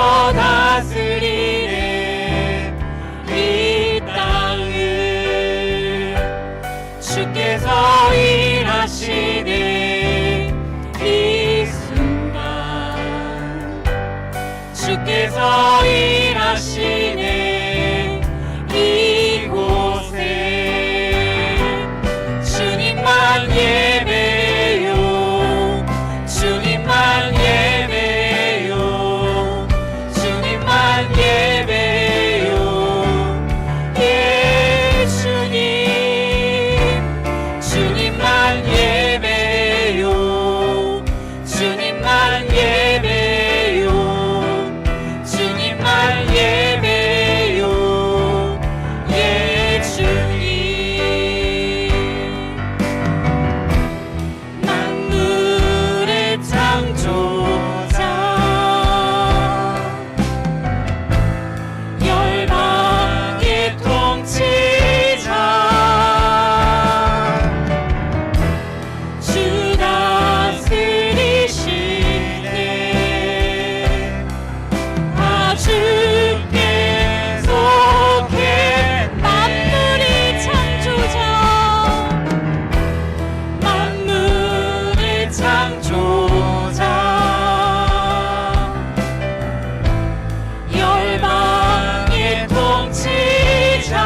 주께서 다스리는 이 땅을 주께서 일하시는 이 순간 주께서 일하시는 이곳에 주님만 예배요 주님만 예배요 주님만 예배요 예 주님 주님만 예배요 주님만 예배요 주님만 예배요 예 주님 만물의 창조자 열방의 통치자 주 다스리시네 다 주께 속해 만물의 창조자 만물의 창조자 열방의 통치자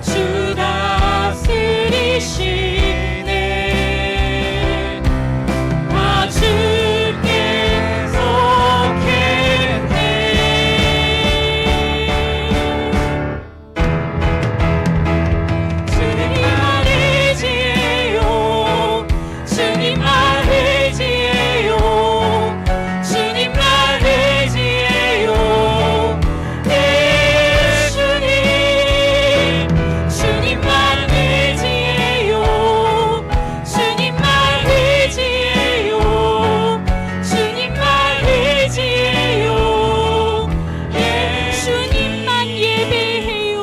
주 다스리시네 다 주께 속했네 주님만 의지해요 주님만 의지해요 주님만 의지해요 네 주님 주님만 의지해요 주님만 의지해요 주님만 의지해요 예 주님만 예배해요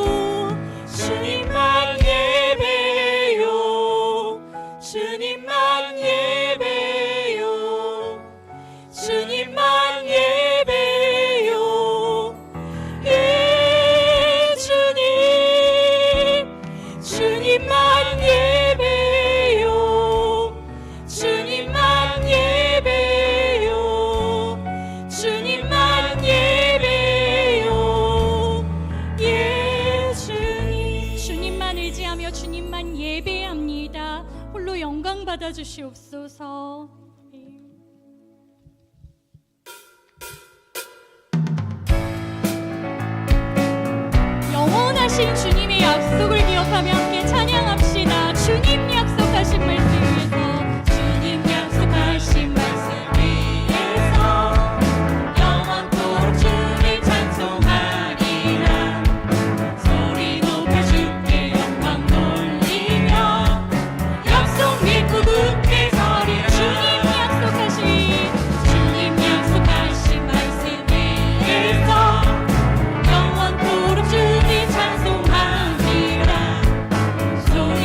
주님만 예배해요 주님만 예배해요 주님만 예배해요 예 주님 주님만 예배해요 주님만 예배해요 주님만 예배해요 예 주님 주님만 의지하며 주님만 예배합니다. 홀로 영광 받아 주시옵소서. 영원하신 주님의 약속을 기억하며 함께 찬양합시다. 주님 약속하신 말씀 위해서 주님 약속하신 말씀 위해서 영원토록 주님 찬송하리라 소리 높여 주께 영광 돌리며 약속 믿고 굳게 서리라 주님 약속하신 말씀 위해서 영원토록 주님 찬송하리라 소리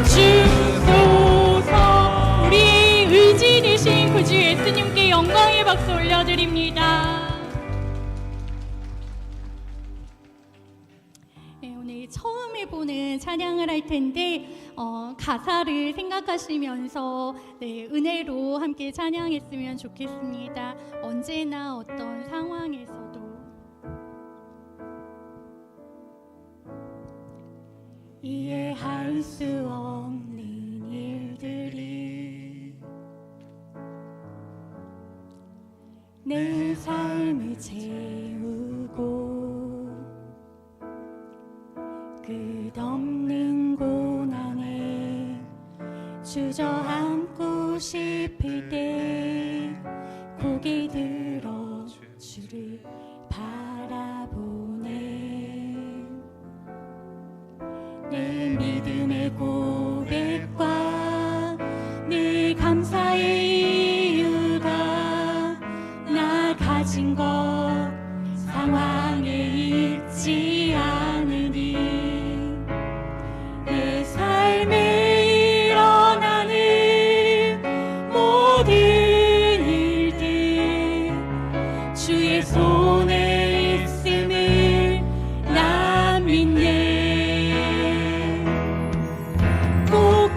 주소서. 우리의 의지 되신 구주 예수님께 영광의 박수 올려드립니다. 네, 오늘 처음 해보는 찬양을 할 텐데 가사를 생각하시면서 은혜로 함께 찬양했으면 좋겠습니다. 언제나 어떤 상황에서도 이해할 수 없는 일들이 내 삶을 채우고 끝없는 고난에 주저앉고 싶을 때 고개 들어 주를 바라보네. 내 믿음의 고백과 늘 감사의 이유가 나 가진 것 상황에 있지 않으니 내 삶에 일어나는 모든 일들 주의 손에 있음을 나 믿네. 꼭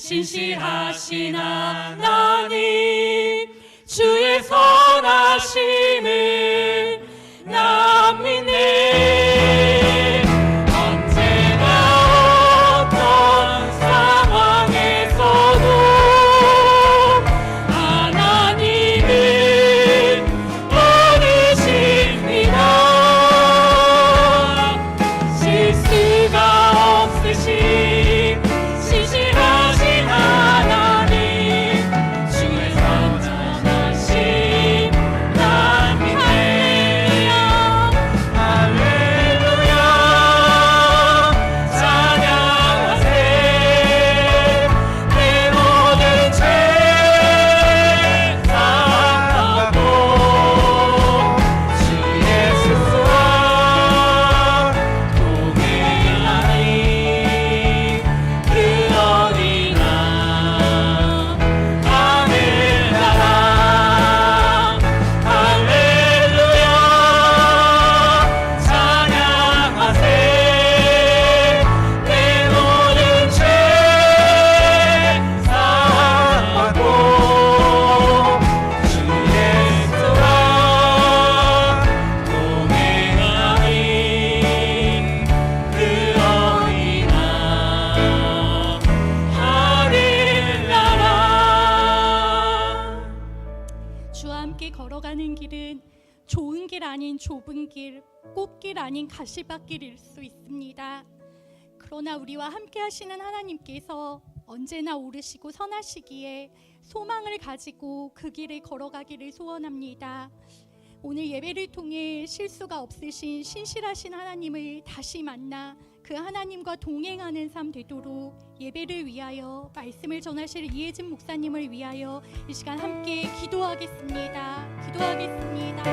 신실하신 하나님 주의 선하심을 난 믿네. 언제나 어떤 상황에서도 하나님은 어디십니다. 실수가 없으신 신실하신 하나님 주의 선하심 난 믿네. 할렐루야 찬양하세. 내 모든 죄 사함받고 주 예수와 동행하니 그 어디나 하늘나라. 할렐루야 찬양하세. 내 모든 죄 사함받고 주 예수와 동행하니 그 어디나 하늘나라. 주와 함께 걸어가는 길은 좋은 길 아닌 좁은 길, 꽃길 아닌 가시밭길일 수 있습니다. 그러나 우리와 함께 하시는 하나님께서 언제나 오르시고 선하시기에 소망을 가지고 그 길을 걸어가기를 소원합니다. 오늘 예배를 통해 실수가 없으신 신실하신 하나님을 다시 만나 그 하나님과 동행하는 삶 되도록 예배를 위하여 말씀을 전하실 이혜진 목사님을 위하여 이 시간 함께 기도하겠습니다. 기도하겠습니다.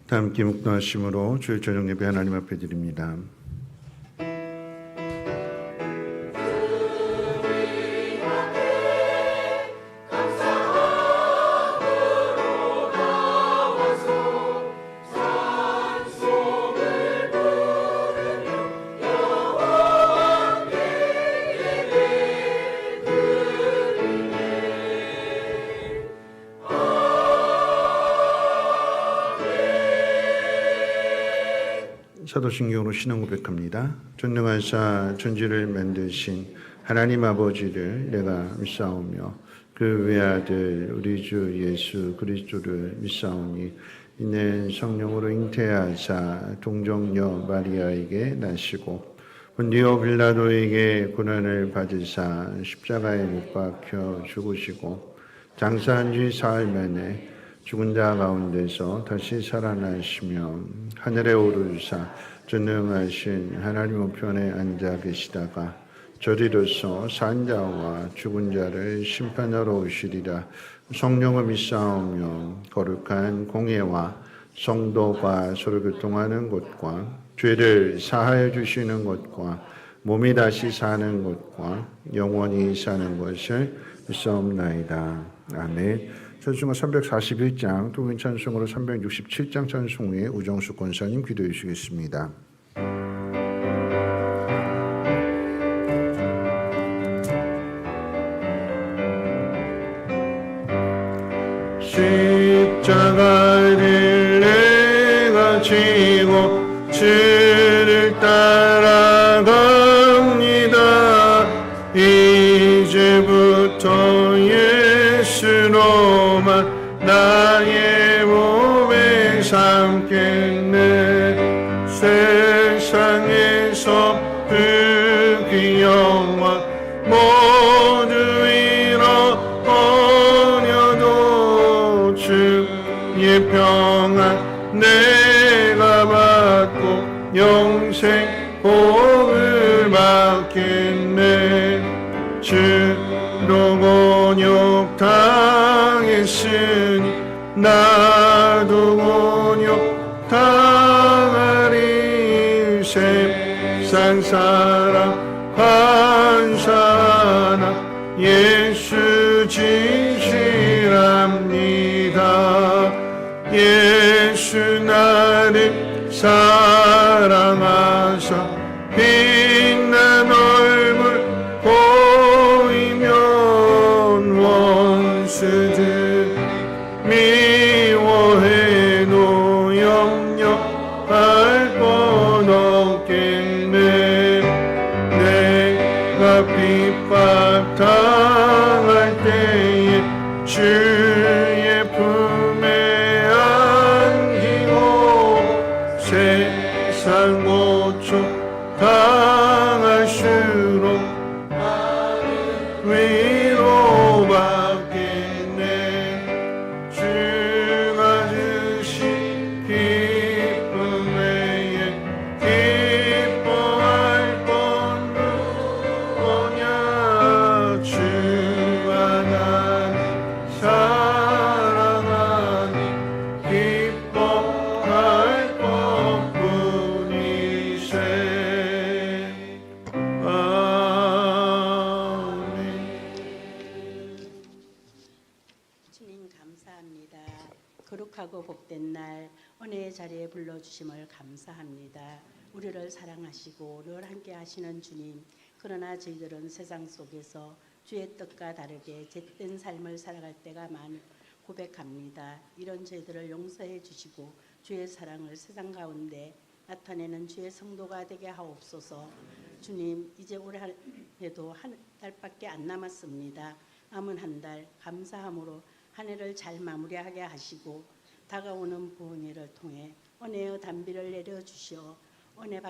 다 함께 묵도하심으로 주일 저녁 예배 하나님 앞에 드립니다. 사도신경으로 신앙 고백합니다. 전능하사 천지를 만드신 하나님 아버지를 내가 믿사오며 그 외아들 우리 주 예수 그리스도를 믿사오니 이는 성령으로 잉태하사 동정녀 마리아에게 나시고 본디오 빌라도에게 고난을 받으사 십자가에 못 박혀 죽으시고 장사한 지 사흘 만에 죽은 자 가운데서 다시 살아나시며 하늘에 오르사 전능하신 하나님 우편에 앉아 계시다가 저리로서 산 자와 죽은 자를 심판하러 오시리라. 성령을 믿사오며 거룩한 공예와 성도가 서로 교통하는 것과 죄를 사하여 주시는 것과 몸이 다시 사는 것과 영원히 사는 것을 믿사옵나이다. 아멘. 찬송가 341장 통일 찬송으로 367장 찬송 후에 우정숙 권사님 기도해 주시겠습니다. 십자가를 내가 지고 주를 따라갑니다. 이 이제부터 예수로만 나의 몸에 삼겠네. 세상에서 그 귀영과 모두 잃어버려도 주의 평안 내가 받고 영생 복을 받겠네. 주로 곤욕 당했으니 나도 곤욕 당하리. 세상 사랑 환사나 예수 진실합니다. 예수 나를 사랑하사 빛난 얼굴 보이면 원수들 미워해도 염려할 건 없겠네. 내가 핍박당할 때에 주의 품에 안기고 세상 고통 당할수록 위로받겠네. 주가 주신 기쁨 외에 기뻐할 건 누구냐. 주가 나를 사랑하니 기뻐할 것뿐이세. 주님 감사합니다. 거룩하고 복된 날 은혜의 자리에 불러주심을 감사합니다. 우리를 사랑하시고 늘 함께 하시는 주님, 그러나 저희들은 세상 속에서 주의 뜻과 다르게 잿된 삶을 살아갈 때가 많이 고백합니다. 이런 저희들을 용서해 주시고 주의 사랑을 세상 가운데 나타내는 주의 성도가 되게 하옵소서. 주님, 이제 올해 해도 한 달밖에 안 남았습니다. 남은 한 달 감사함으로 한 해를 잘 마무리하게 하시고 다가오는 부흥회를 통해 은혜의 단비를 내려주시어 은혜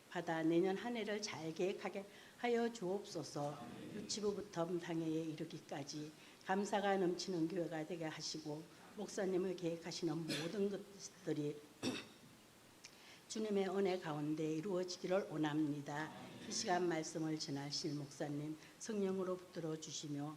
받아 내년 한 해를 잘 계획하게 하여 주옵소서. 유치부부터 당회에 이르기까지 감사가 넘치는 교회가 되게 하시고 목사님을 계획하시는 모든 것들이 주님의 은혜 가운데 이루어지기를 원합니다. 이 시간 말씀을 전하실 목사님 성령으로 붙들어 주시며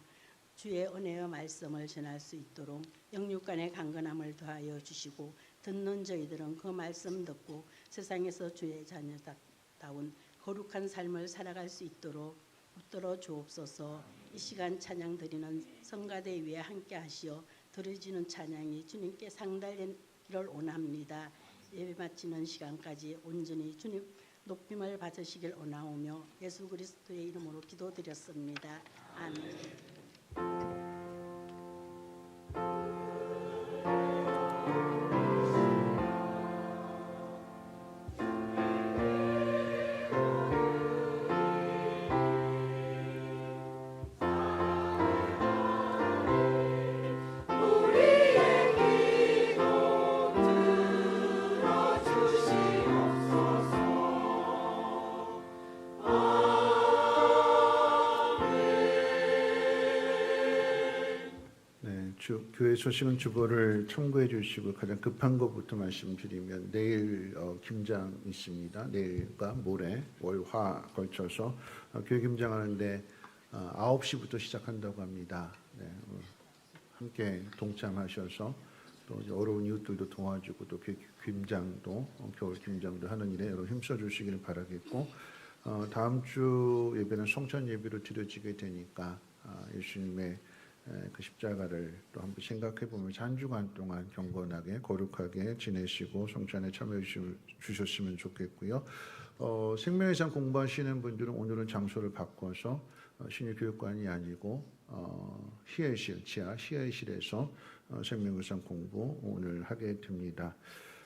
주의 은혜의 말씀을 전할 수 있도록 영육간의 강건함을 더하여 주시고 듣는 저희들은 그 말씀 듣고 세상에서 주의 자녀다운 거룩한 삶을 살아갈 수 있도록 붙들어 주옵소서. 이 시간 찬양 드리는 성가대 위에 함께 하시어 드려지는 찬양이 주님께 상달되기를 원합니다. 예배 마치는 시간까지 온전히 주님 높임을 받으시길 원하오며 예수 그리스도의 이름으로 기도드렸습니다. 아멘. 교회 소식은 주보를 참고해 주시고 가장 급한 것부터 말씀드리면 내일 김장 있습니다. 내일과 모레 월화 걸쳐서 교회 김장하는데 9시부터 시작한다고 합니다. 네, 함께 동참하셔서 또 이제 어려운 이웃들도 도와주고 또 김장도 겨울 김장도 하는 일에 여러분 힘써 주시기를 바라겠고 다음 주 예배는 성찬 예배로 드려지게 되니까 예수님의 그 십자가를 또 한번 생각해 보면서 한 주간 동안 경건하게 거룩하게 지내시고 성찬에 참여해 주셨으면 좋겠고요. 생명의 상 공부하시는 분들은 오늘은 장소를 바꿔서 신유교육관이 아니고 희애실 지하 희애실에서 생명의 상 공부 오늘 하게 됩니다.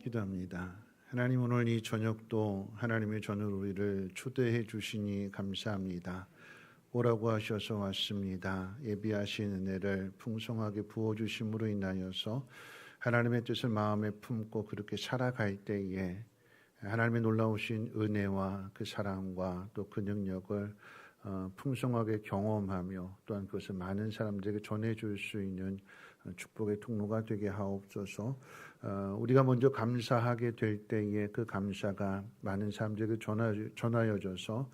기도합니다. 하나님, 오늘 이 저녁도 하나님의 전으로 우리를 초대해 주시니 감사합니다. 오라고 하셔서 왔습니다. 예비하신 은혜를 풍성하게 부어주심으로 인하여서 하나님의 뜻을 마음에 품고 그렇게 살아갈 때에 하나님의 놀라우신 은혜와 그 사랑과 또 그 능력을 풍성하게 경험하며 또한 그것을 많은 사람들에게 전해줄 수 있는 축복의 통로가 되게 하옵소서. 우리가 먼저 감사하게 될 때에 그 감사가 많은 사람들에게 전하여져서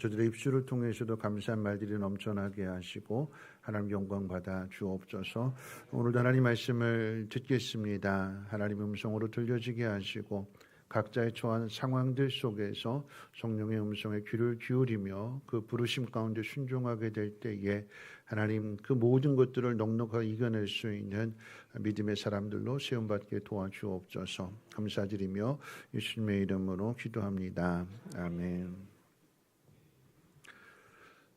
저들의 입술을 통해서도 감사한 말들이 넘쳐나게 하시고 하나님 영광 받아 주옵소서. 오늘도 하나님 말씀을 듣겠습니다. 하나님의 음성으로 들려지게 하시고 각자의 처한 상황들 속에서 성령의 음성에 귀를 기울이며 그 부르심 가운데 순종하게 될 때에 하나님 그 모든 것들을 넉넉하게 이겨낼 수 있는 믿음의 사람들로 세움받게 도와주옵소서. 감사드리며 예수님의 이름으로 기도합니다. 아멘.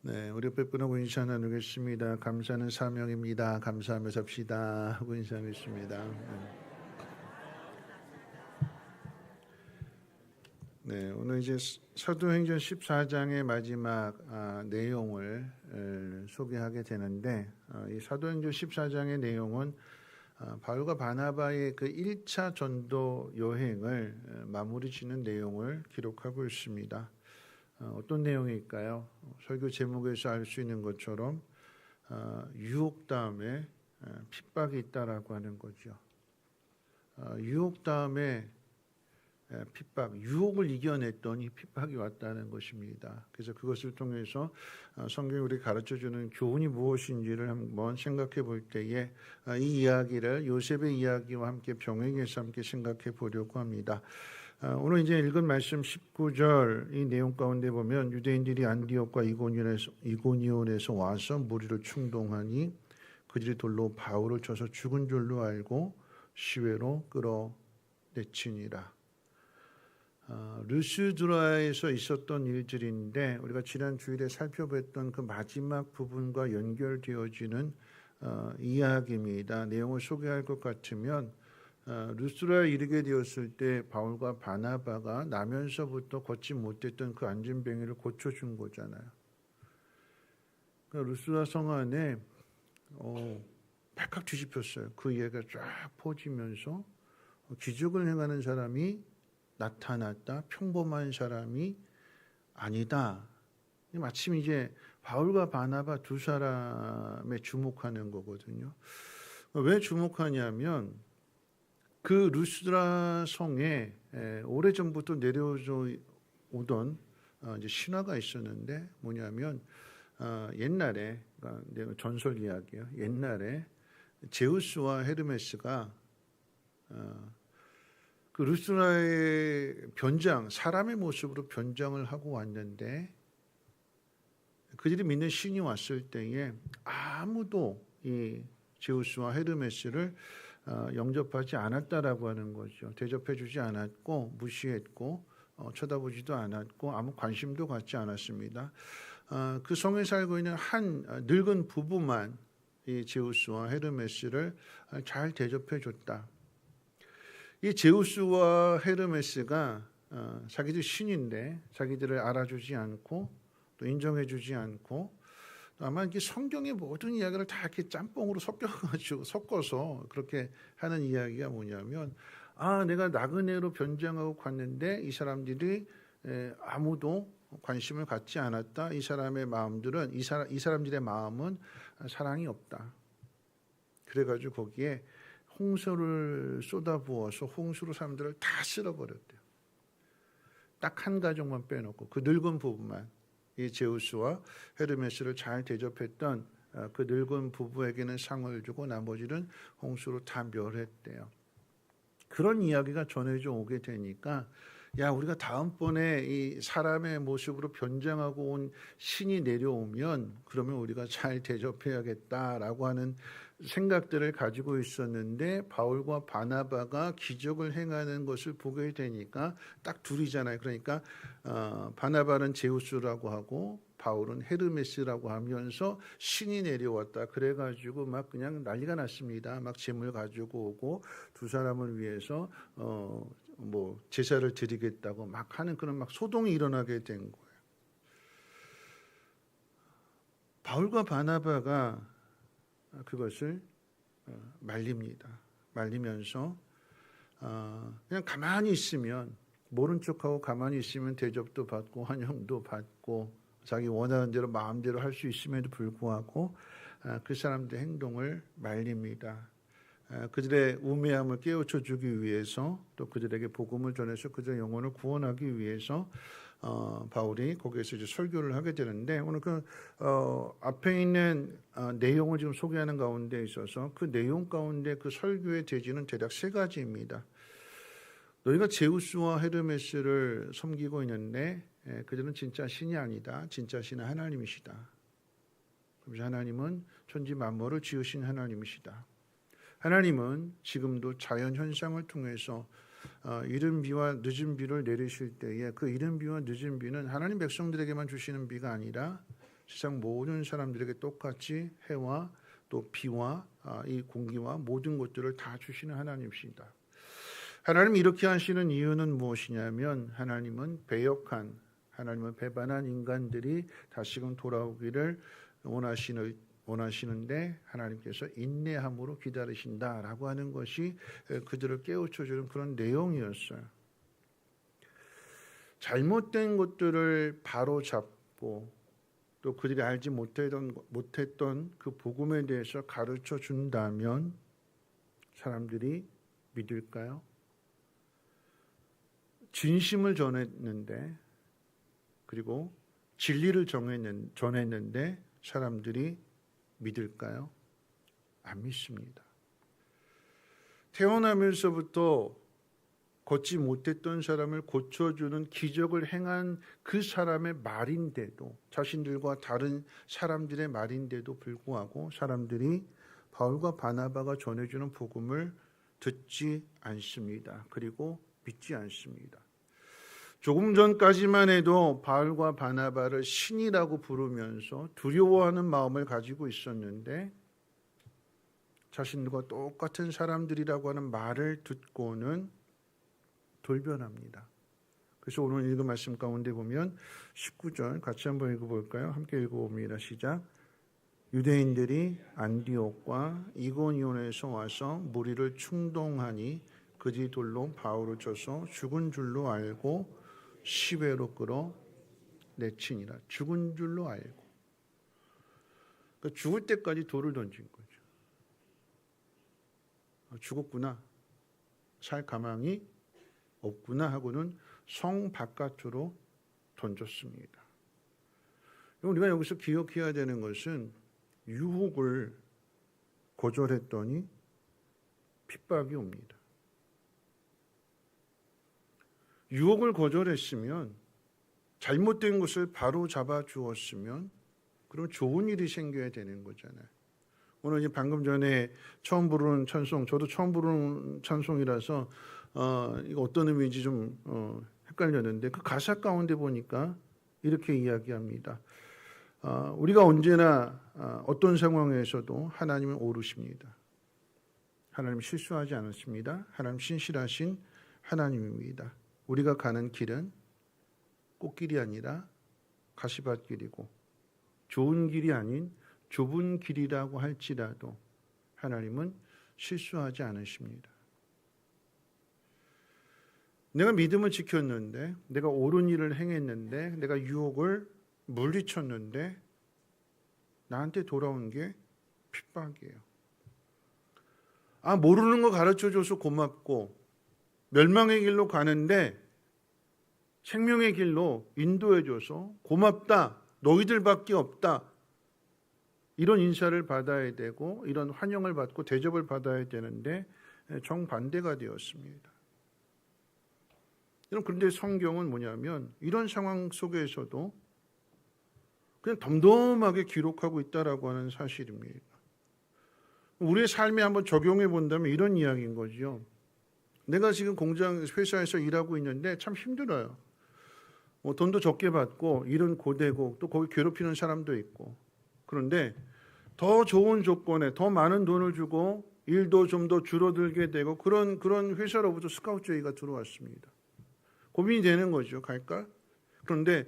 네, 우리 옆에 분하고 인사 나누겠습니다. 감사는 사명입니다. 감사하며 삽시다 하고 인사하겠습니다. 네, 오늘 이제 사도행전 14장의 마지막 내용을 소개하게 되는데 이 사도행전 14장의 내용은 바울과 바나바의 그 1차 전도 여행을 마무리 짓는 내용을 기록하고 있습니다. 어떤 내용일까요? 설교 제목에서 알 수 있는 것처럼 유혹 다음에 핍박이 있다라고 하는 거죠. 유혹 다음에 핍박, 유혹을 이겨냈더니 핍박이 왔다는 것입니다. 그래서 그것을 통해서 성경이 우리 가르쳐주는 교훈이 무엇인지를 한번 생각해 볼 때에 이 이야기를 요셉의 이야기와 함께 병행해서 함께 생각해 보려고 합니다. 오늘 이제 읽은 말씀 19절 이 내용 가운데 보면 유대인들이 안디옥과 이고니온에서 와서 무리를 충동하니 그들이 돌로 바울을 쳐서 죽은 줄로 알고 시외로 끌어내치니라. 르스드라에서 있었던 일들인데 우리가 지난 주일에 살펴봤던 그 마지막 부분과 연결되어지는 이야기입니다. 내용을 소개할 것 같으면 르스드라에 이르게 되었을 때 바울과 바나바가 나면서부터 걷지 못했던 그 안진뱅이를 고쳐준 거잖아요. 르스드라 성 안에 발칵 뒤집혔어요. 그 이야기가 쫙 퍼지면서 기적을 행하는 사람이 나타났다. 평범한 사람이 아니다. 마침 이제 바울과 바나바 두 사람에 주목하는 거거든요. 왜 주목하냐면 그 루스드라 성에 오래전부터 내려오던 이제 신화가 있었는데 뭐냐면 옛날에 전설 이야기예요. 옛날에 제우스와 헤르메스가 그 루스드라의 변장, 사람의 모습으로 변장을 하고 왔는데 그들이 믿는 신이 왔을 때에 아무도 이 제우스와 헤르메스를 영접하지 않았다라고 하는 거죠. 대접해주지 않았고 무시했고 쳐다보지도 않았고 아무 관심도 갖지 않았습니다. 그 성에 살고 있는 한 늙은 부부만 이 제우스와 헤르메스를 잘 대접해줬다. 이 제우스와 헤르메스가 자기들 신인데 자기들을 알아주지 않고 또 인정해주지 않고 또 아마 이렇게 성경의 모든 이야기를 다 이렇게 짬뽕으로 섞어서 그렇게 하는 이야기가 뭐냐면 내가 나그네로 변장하고 갔는데 이 사람들이 아무도 관심을 갖지 않았다. 이 사람의 마음들은 이 사람들의 마음은 사랑이 없다. 그래가지고 거기에 홍수를 쏟아부어서 홍수로 사람들을 다 쓸어버렸대요. 딱 한 가족만 빼놓고 그 늙은 부부만 이 제우스와 헤르메스를 잘 대접했던 그 늙은 부부에게는 상을 주고 나머지는 홍수로 다 멸했대요. 그런 이야기가 전해져 오게 되니까 우리가 다음번에 이 사람의 모습으로 변장하고 온 신이 내려오면 그러면 우리가 잘 대접해야겠다라고 하는 생각들을 가지고 있었는데 바울과 바나바가 기적을 행하는 것을 보게 되니까 딱 둘이잖아요. 그러니까 바나바는 제우스라고 하고 바울은 헤르메스라고 하면서 신이 내려왔다. 그래가지고 막 그냥 난리가 났습니다. 막 재물 가지고 오고 두 사람을 위해서 뭐 제사를 드리겠다고 막 하는 그런 막 소동이 일어나게 된 거예요. 바울과 바나바가 그것을 말립니다. 말리면서 그냥 가만히 있으면 모른 척하고 가만히 있으면 대접도 받고 환영도 받고 자기 원하는 대로 마음대로 할 수 있음에도 불구하고 그 사람들의 행동을 말립니다. 그들의 우매함을 깨우쳐 주기 위해서 또 그들에게 복음을 전해서 그들의 영혼을 구원하기 위해서 바울이 거기에서 이제 설교를 하게 되는데 오늘 그 앞에 있는 내용을 지금 소개하는 가운데 있어서 그 내용 가운데 그 설교의 대지는 대략 세 가지입니다. 너희가 제우스와 헤르메스를 섬기고 있는데 그들은 진짜 신이 아니다. 진짜 신은 하나님이시다. 그래서 하나님은 천지 만물을 지으신 하나님이시다. 하나님은 지금도 자연 현상을 통해서 이른 비와 늦은 비를 내리실 때에 그 이른 비와 늦은 비는 하나님 백성들에게만 주시는 비가 아니라 세상 모든 사람들에게 똑같이 해와 또 비와 이 공기와 모든 것들을 다 주시는 하나님이시다. 하나님이 이렇게 하시는 이유는 무엇이냐면 하나님은 배역한 하나님은 배반한 인간들이 다시금 돌아오기를 원하시는데 하나님께서 인내함으로 기다리신다라고 하는 것이 그들을 깨우쳐주는 그런 내용이었어요. 잘못된 것들을 바로 잡고 또 그들이 알지 못했던 그 복음에 대해서 가르쳐 준다면 사람들이 믿을까요? 진심을 전했는데 그리고 진리를 전했는데 사람들이 믿을까요? 안 믿습니다. 태어나면서부터 걷지 못했던 사람을 고쳐주는 기적을 행한 그 사람의 말인데도 자신들과 다른 사람들의 말인데도 불구하고 사람들이 바울과 바나바가 전해주는 복음을 듣지 않습니다. 그리고 믿지 않습니다. 조금 전까지만 해도 바울과 바나바를 신이라고 부르면서 두려워하는 마음을 가지고 있었는데 자신들과 똑같은 사람들이라고 하는 말을 듣고는 돌변합니다. 그래서 오늘 읽은 말씀 가운데 보면 19절 같이 한번 읽어볼까요? 함께 읽어봅니다. 시작. 유대인들이 안디옥과 이고니온에서 와서 무리를 충동하니 그들이 돌로 바울을 쳐서 죽은 줄로 알고 시외로 끌어 내치니라. 죽은 줄로 알고. 그러니까 죽을 때까지 돌을 던진 거죠. 죽었구나. 살 가망이 없구나 하고는 성 바깥으로 던졌습니다. 우리가 여기서 기억해야 되는 것은 유혹을 거절했더니 핍박이 옵니다. 유혹을 거절했으면 잘못된 것을 바로 잡아 주었으면 그럼 좋은 일이 생겨야 되는 거잖아요. 오늘 이제 방금 전에 처음 부르는 찬송, 저도 처음 부르는 찬송이라서 이거 어떤 의미인지 좀 헷갈렸는데 그 가사 가운데 보니까 이렇게 이야기합니다. 우리가 언제나 어떤 상황에서도 하나님은 오르십니다. 하나님 실수하지 않았습니다. 하나님 신실하신 하나님입니다. 우리가 가는 길은 꽃길이 아니라 가시밭길이고 좋은 길이 아닌 좁은 길이라고 할지라도 하나님은 실수하지 않으십니다. 내가 믿음을 지켰는데 내가 옳은 일을 행했는데 내가 유혹을 물리쳤는데 나한테 돌아온 게 핍박이에요. 모르는 거 가르쳐줘서 고맙고 멸망의 길로 가는데 생명의 길로 인도해줘서 고맙다. 너희들밖에 없다. 이런 인사를 받아야 되고 이런 환영을 받고 대접을 받아야 되는데 정반대가 되었습니다. 그런데 성경은 뭐냐면 이런 상황 속에서도 그냥 덤덤하게 기록하고 있다라고 하는 사실입니다. 우리의 삶에 한번 적용해 본다면 이런 이야기인 거죠. 내가 지금 공장 회사에서 일하고 있는데 참 힘들어요. 돈도 적게 받고 일은 고되고 또 거기 괴롭히는 사람도 있고, 그런데 더 좋은 조건에 더 많은 돈을 주고 일도 좀 더 줄어들게 되고 그런 회사로부터 스카우트 제의가 들어왔습니다. 고민이 되는 거죠. 갈까? 그런데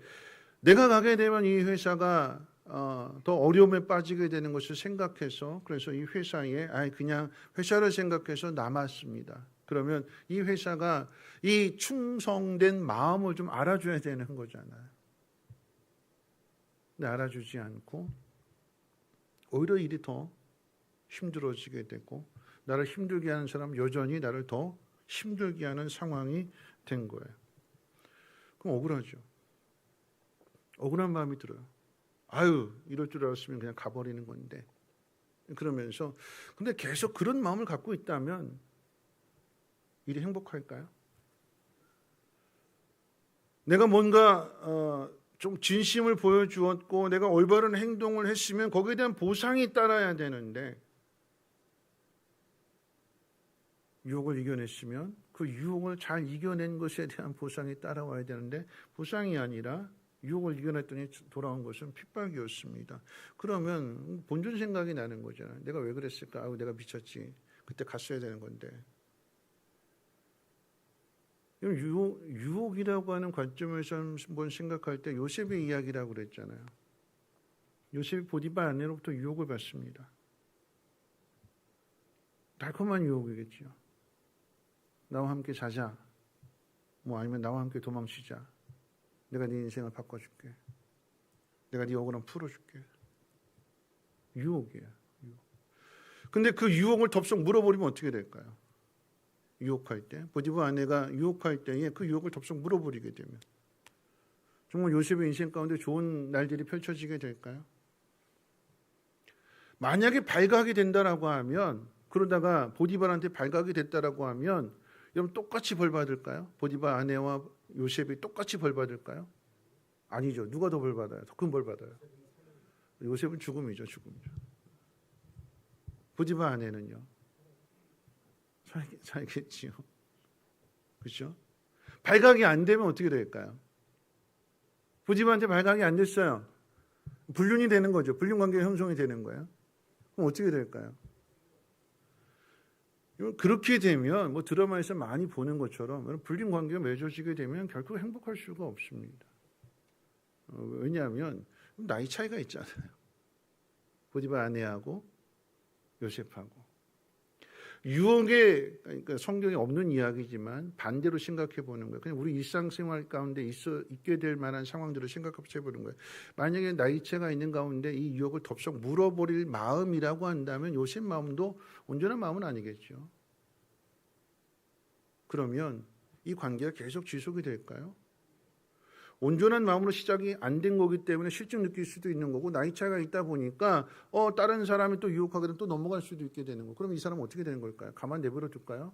내가 가게 되면 이 회사가 더 어려움에 빠지게 되는 것을 생각해서, 그래서 이 회사에 그냥 회사를 생각해서 남았습니다. 그러면 이 회사가 이 충성된 마음을 좀 알아줘야 되는 거잖아요. 근데 알아주지 않고 오히려 일이 더 힘들어지게 되고, 나를 힘들게 하는 사람 여전히 나를 더 힘들게 하는 상황이 된 거예요. 그럼 억울하죠. 억울한 마음이 들어요. 이럴 줄 알았으면 그냥 가버리는 건데. 그러면서 근데 계속 그런 마음을 갖고 있다면 일이 행복할까요? 내가 뭔가 좀 진심을 보여주었고 내가 올바른 행동을 했으면 거기에 대한 보상이 따라야 되는데, 유혹을 이겨냈으면 그 유혹을 잘 이겨낸 것에 대한 보상이 따라와야 되는데, 보상이 아니라 유혹을 이겨냈더니 돌아온 것은 핍박이었습니다. 그러면 본전 생각이 나는 거잖아요. 내가 왜 그랬을까? 내가 미쳤지. 그때 갔어야 되는 건데. 유혹이라고 하는 관점에서 한번 생각할 때 요셉의 이야기라고 그랬잖아요. 요셉이 보디발 아내로부터 유혹을 받습니다. 달콤한 유혹이겠죠. 나와 함께 자자. 아니면 나와 함께 도망치자. 내가 네 인생을 바꿔줄게. 내가 네 억울함 풀어줄게. 유혹이야. 유혹. 근데 그 유혹을 덥석 물어버리면 어떻게 될까요? 유혹할 때, 보디발 아내가 유혹할 때에 그 유혹을 덥석 물어버리게 되면 정말 요셉의 인생 가운데 좋은 날들이 펼쳐지게 될까요? 만약에 발각이 된다라고 하면, 그러다가 보디발한테 발각이 됐다라고 하면 여러분 똑같이 벌 받을까요? 보디발 아내와 요셉이 똑같이 벌 받을까요? 아니죠. 누가 더 벌 받아요? 더 큰 벌 받아요. 요셉은 죽음이죠. 죽음이죠. 보디발 아내는요? 살겠지요. 그렇죠? 발각이 안 되면 어떻게 될까요? 보디발한테 발각이 안 됐어요. 불륜이 되는 거죠. 불륜 관계가 형성이 되는 거예요. 그럼 어떻게 될까요? 그렇게 되면 드라마에서 많이 보는 것처럼 불륜 관계가 맺어지게 되면 결코 행복할 수가 없습니다. 왜냐하면 나이 차이가 있잖아요. 보디발 아내하고 요셉하고. 유혹에, 그러니까 성경에 없는 이야기지만 반대로 생각해 보는 거예요. 그냥 우리 일상생활 가운데 있게 될 만한 상황들을 생각해 보는 거예요. 만약에 나이차가 있는 가운데 이 유혹을 덥석 물어버릴 마음이라고 한다면 요셉 마음도 온전한 마음은 아니겠죠. 그러면 이 관계가 계속 지속이 될까요? 온전한 마음으로 시작이 안 된 거기 때문에 실증 느낄 수도 있는 거고, 나이 차이가 있다 보니까 다른 사람이 또 유혹하게 되면 또 넘어갈 수도 있게 되는 거. 그럼 이 사람은 어떻게 되는 걸까요? 가만 내버려 둘까요?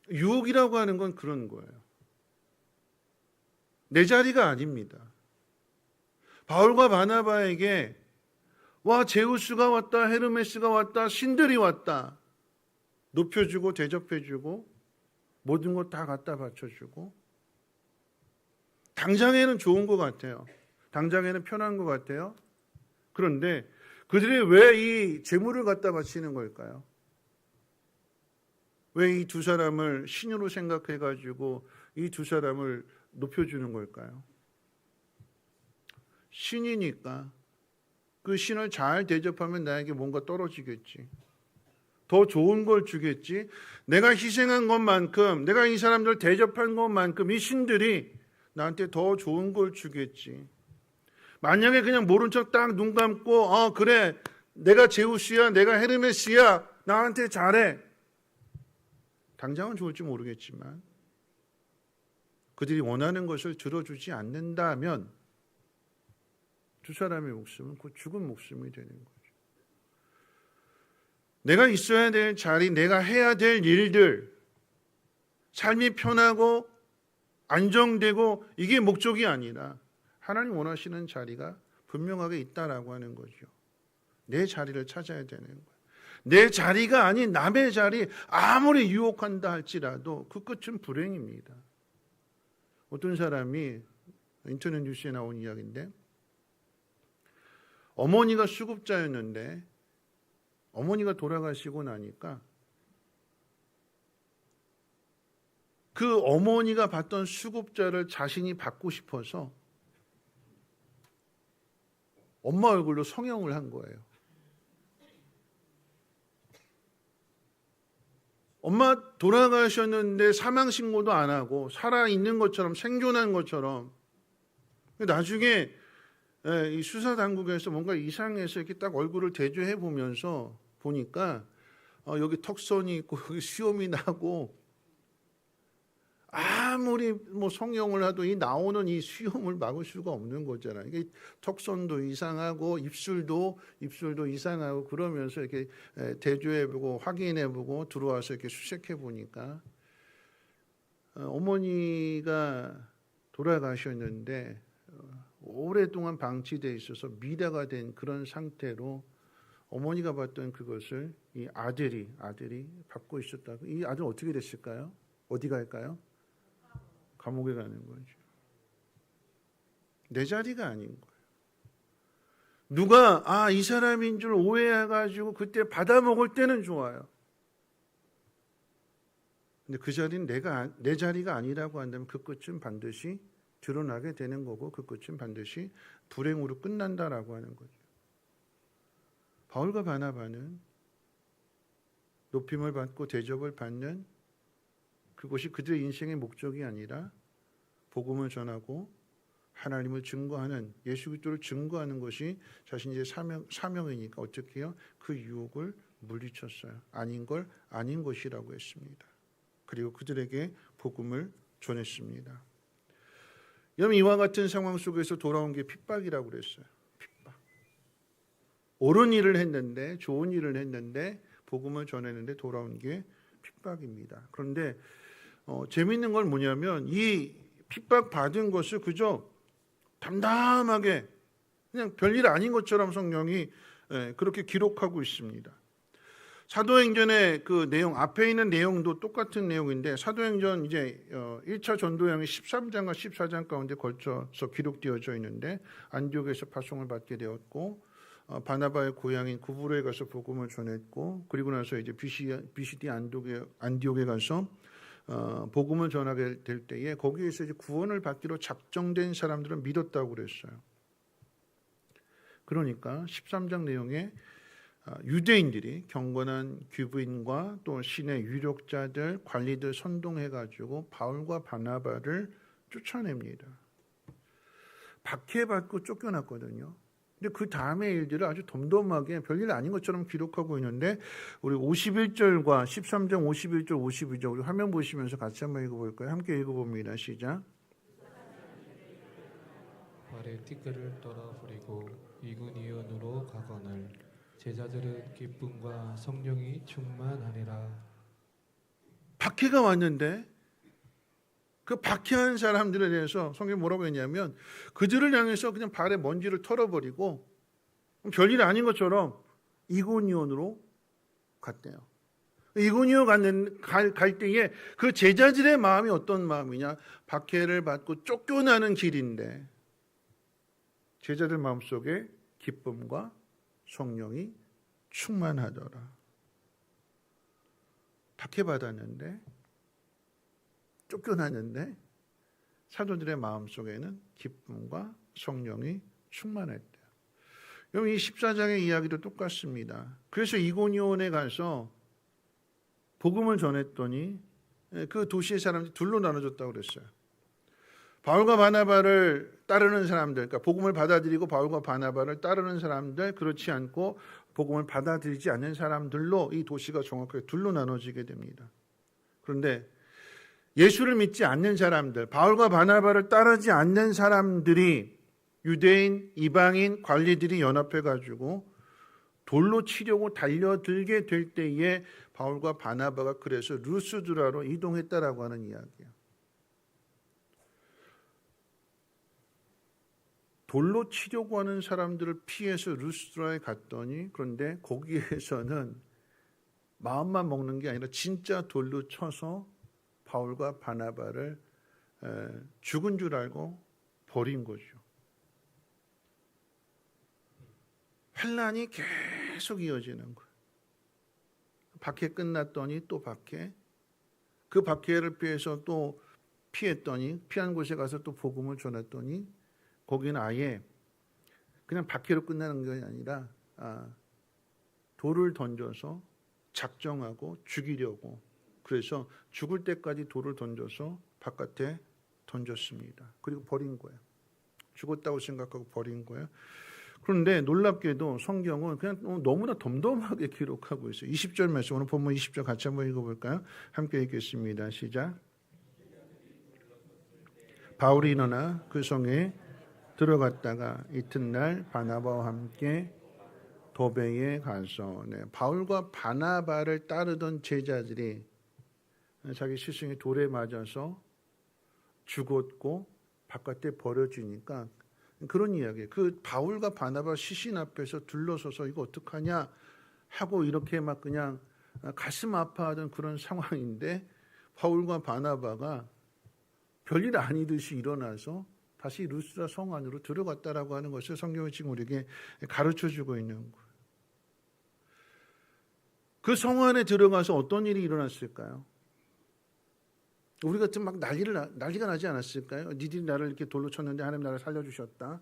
유혹이라고 하는 건 그런 거예요. 내 자리가 아닙니다. 바울과 바나바에게 제우스가 왔다, 헤르메스가 왔다, 신들이 왔다, 높여주고 대접해주고 모든 것 다 갖다 바쳐주고, 당장에는 좋은 것 같아요. 당장에는 편한 것 같아요. 그런데 그들이 왜 이 재물을 갖다 바치는 걸까요? 왜 이 두 사람을 신으로 생각해가지고 이 두 사람을 높여주는 걸까요? 신이니까 그 신을 잘 대접하면 나에게 뭔가 떨어지겠지. 더 좋은 걸 주겠지. 내가 희생한 것만큼, 내가 이 사람들 대접한 것만큼 이 신들이 나한테 더 좋은 걸 주겠지. 만약에 그냥 모른 척 딱 눈 감고 그래 내가 제우스야, 내가 헤르메스야, 나한테 잘해. 당장은 좋을지 모르겠지만 그들이 원하는 것을 들어주지 않는다면 두 사람의 목숨은 곧 죽은 목숨이 되는 거예요. 내가 있어야 될 자리, 내가 해야 될 일들, 삶이 편하고 안정되고 이게 목적이 아니라 하나님 원하시는 자리가 분명하게 있다라고 하는 거죠. 내 자리를 찾아야 되는 거예요. 내 자리가 아닌 남의 자리, 아무리 유혹한다 할지라도 그 끝은 불행입니다. 어떤 사람이 인터넷 뉴스에 나온 이야기인데 어머니가 수급자였는데 어머니가 돌아가시고 나니까 그 어머니가 받던 수급자를 자신이 받고 싶어서 엄마 얼굴로 성형을 한 거예요. 엄마 돌아가셨는데 사망 신고도 안 하고 살아있는 것처럼 생존한 것처럼 나중에 이 수사 당국에서 뭔가 이상해서 이렇게 딱 얼굴을 대조해 보면서 보니까 여기 턱선이 있고 여기 수염이 나고 아무리 뭐 성형을 해도 이 나오는 이 수염을 막을 수가 없는 거잖아요. 이게 턱선도 이상하고 입술도 이상하고 그러면서 이렇게 대조해보고 확인해보고 들어와서 이렇게 수색해 보니까 어머니가 돌아가셨는데 오랫동안 방치돼 있어서 미라가 된 그런 상태로 어머니가 봤던 그것을 이 아들이 받고 있었다고. 이 아들 어떻게 됐을까요? 어디 갈까요? 감옥에 가는 거죠. 내 자리가 아닌 거예요. 누가 이 사람인 줄 오해해가지고 그때 받아먹을 때는 좋아요. 근데 그 자리는 내 자리가 아니라고 한다면 그 끝은 반드시 드러나게 되는 거고 그 끝은 반드시 불행으로 끝난다라고 하는 거죠. 바울과 바나바는 높임을 받고 대접을 받는 그것이 그들의 인생의 목적이 아니라 복음을 전하고 하나님을 증거하는 예수 그리스도를 증거하는 것이 자신의 사명이니까 어떻게 해요? 그 유혹을 물리쳤어요. 아닌 걸 아닌 것이라고 했습니다. 그리고 그들에게 복음을 전했습니다. 여러분 이와 같은 상황 속에서 돌아온 게 핍박이라고 그랬어요. 핍박. 옳은 일을 했는데 좋은 일을 했는데 복음을 전했는데 돌아온 게 핍박입니다. 그런데 재미있는 건 뭐냐면 이 핍박 받은 것을 그저 담담하게 그냥 별일 아닌 것처럼 성경이 그렇게 기록하고 있습니다. 사도행전의 그 내용 앞에 있는 내용도 똑같은 내용인데 사도행전 이제 1차 전도행이 13장과 14장 가운데 걸쳐서 기록되어져 있는데 안디옥에서 파송을 받게 되었고 바나바의 고향인 구브로에 가서 복음을 전했고 그리고 나서 이제 비시디 안디옥에 가서 복음을 전하게 될 때에 거기에서 이제 구원을 받기로 작정된 사람들은 믿었다고 그랬어요. 그러니까 13장 내용에 유대인들이 경건한 귀부인과 또 신의 유력자들 관리들 선동해가지고 바울과 바나바를 쫓아냅니다. 박해받고 쫓겨났거든요. 근데 그 다음의 일들을 아주 덤덤하게 별일 아닌 것처럼 기록하고 있는데 우리 51절과 13장 51절 52절 우리 화면 보시면서 같이 한번 읽어볼까요? 함께 읽어봅니다. 시작. 발에 티끌을 떨어버리고 이군이온으로 가거늘 제자들은 기쁨과 성령이 충만하니라. 박해가 왔는데 그 박해한 사람들에 대해서 성경이 뭐라고 했냐면 그들을 향해서 그냥 발에 먼지를 털어버리고 별일 아닌 것처럼 이고니온으로 갔대요. 이고니온 갈 때에 그 제자들의 마음이 어떤 마음이냐? 박해를 받고 쫓겨나는 길인데 제자들 마음속에 기쁨과 성령이 충만하더라. 박해받았는데 쫓겨났는데 사도들의 마음속에는 기쁨과 성령이 충만했대요. 여러분 이 14장의 이야기도 똑같습니다. 그래서 이고니온에 가서 복음을 전했더니 그 도시의 사람들이 둘로 나눠졌다고 그랬어요. 바울과 바나바를 따르는 사람들, 그러니까 복음을 받아들이고 바울과 바나바를 따르는 사람들, 그렇지 않고 복음을 받아들이지 않는 사람들로 이 도시가 정확하게 둘로 나눠지게 됩니다. 그런데 예수를 믿지 않는 사람들, 바울과 바나바를 따르지 않는 사람들이 유대인, 이방인, 관리들이 연합해가지고 돌로 치려고 달려들게 될 때에 바울과 바나바가 그래서 루스드라로 이동했다라고 하는 이야기예요. 돌로 치려고 하는 사람들을 피해서 루스드라에 갔더니 그런데 거기에서는 마음만 먹는 게 아니라 진짜 돌로 쳐서 바울과 바나바를 죽은 줄 알고 버린 거죠. 환난이 계속 이어지는 거예요. 박해 끝났더니 또 박해, 그 박해를 피해서 또 피했더니 피한 곳에 가서 또 복음을 전했더니 거기는 아예 그냥 박해로 끝나는 게 아니라 돌을 던져서 작정하고 죽이려고, 그래서 죽을 때까지 돌을 던져서 바깥에 던졌습니다. 그리고 버린 거예요. 죽었다고 생각하고 버린 거예요. 그런데 놀랍게도 성경은 그냥 너무나 덤덤하게 기록하고 있어요. 20절 말씀, 오늘 본문 20절 같이 한번 읽어볼까요? 함께 읽겠습니다. 시작. 바울이 일어나 그 성에 들어갔다가 이튿날 바나바와 함께 도베에 가서, 바울과 바나바를 따르던 제자들이 자기 스승이 돌에 맞아서 죽었고 바깥에 버려지니까 그런 이야기예요. 그 바울과 바나바 시신 앞에서 둘러서서 이거 어떡하냐 하고 이렇게 막 그냥 가슴 아파하던 그런 상황인데, 바울과 바나바가 별일 아니듯이 일어나서 다시 루스드라 성 안으로 들어갔다라고 하는 것을 성경이 지금 우리에게 가르쳐주고 있는 거예요. 그 성 안에 들어가서 어떤 일이 일어났을까요? 우리 같은 막 난리가 나지 않았을까요? 니들이 나를 이렇게 돌로 쳤는데 하나님 나를 살려주셨다.